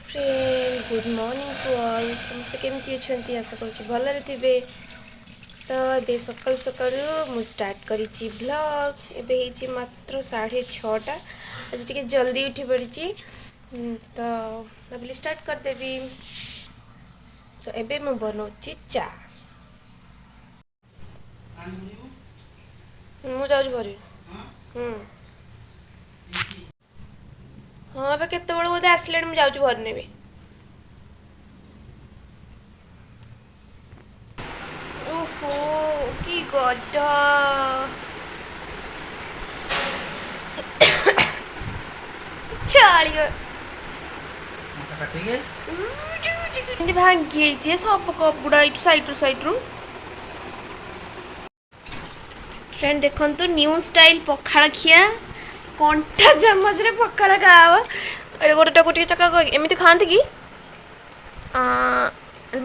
Friend good morning to all समस्ते केमती अच्छा आशा करुँच भलरे थे। तो ये सकाल सकाल मु स्टार्ट करी ब्लॉग एवं मात्र 6:30 आज टे जल्दी उठी पड़ी तो भाविली स्टार्ट करदेवी। तो एबे मु बनाऊँगी चा मु जाऊँ भरी हाँ ए केत बोधे आसले मुझे जाऊँ भरी नेबी। ओफो की गड्ढा भांगी सब कप गुड़ा सैड्रु सैड्रु फ्रेंड देखु न्यू स्टाइल पखाड़ खिया कंटा चामच रे पखाड़ खावा अरे गोटे गोटे चक्का एमती खाते कि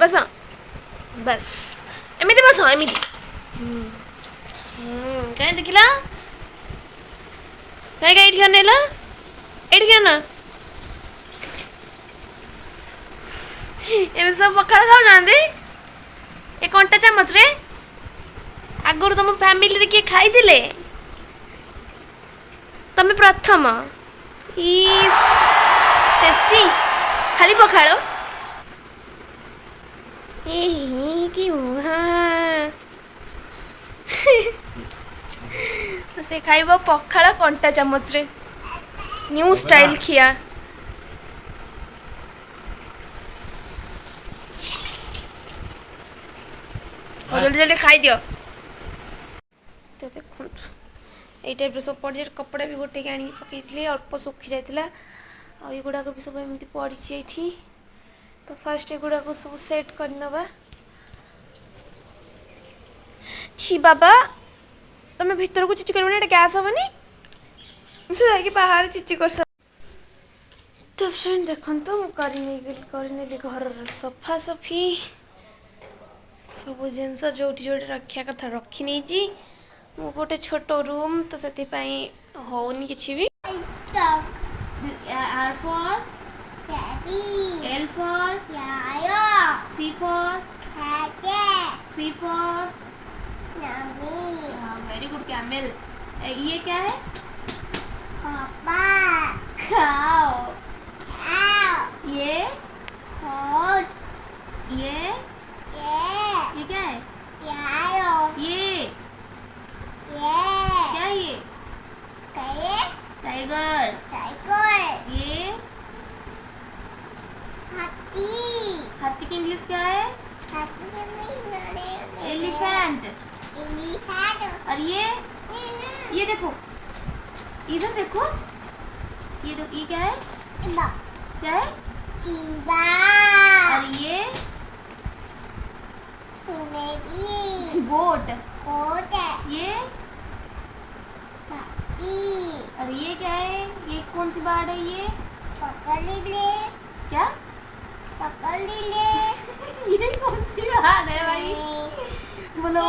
बस बस एमती बस एमती कहीं देखला कहीं कहीं अनेला ये ना एम सब पखाड़ खाऊ ना ए कंटा चामच रे आगुरी तुम फैमिली किए खाई तमें प्रथम इस टेस्टी खाली पखाड़ कि से खाइब पखाड़ कंटा चामच रे न्यू स्टाइल खिया जल्दी जल्दी खाई दियो। तो देखो यही टाइप सब पड़ कपड़ा भी गोटे आनी पकई अल्प सुखी जाता और युड़ाक भी सब एमती पड़ी ये। तो फास्ट एगुड़ाक सब सेट करनवा छी बाबा तुम भीतर को चिची कर गैस हेनी मुझे बाहर चिची कर। तो फ्रेंड देखो कर घर सफा सफी सब जिनस जो रखा कथा रखी नहीं मु गोटे छोट रूम तो से होनी किसी भी। R for L for C for C for very good camel. ये क्या है खाओ ये क्या है ये क्या है ये टाइगर ये हाथी की इंग्लिश क्या है एलिफेंट। और ये देखो इधर देखो ये क्या है क्या है और ये गोट ये और ये क्या है ये कौन सी बार्ड है ये क्या ये कौन सी बात है भाई बोलो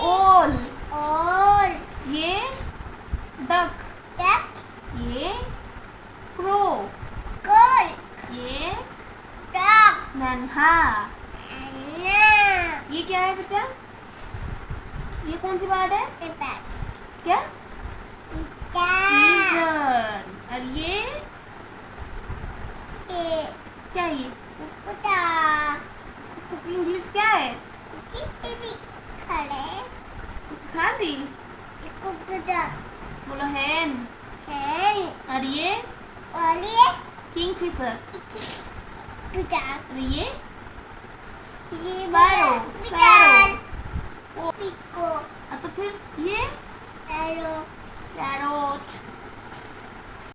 ओल ये डक ये क्रो ये नन्हा ये क्या है बेटा ये कौन सी बात है क्या और ये क्या ये इंग्लिश क्या है खा दी बोलो हैन और ये किंग फिशर और ये स्पैरो तो फिर ये पैरोट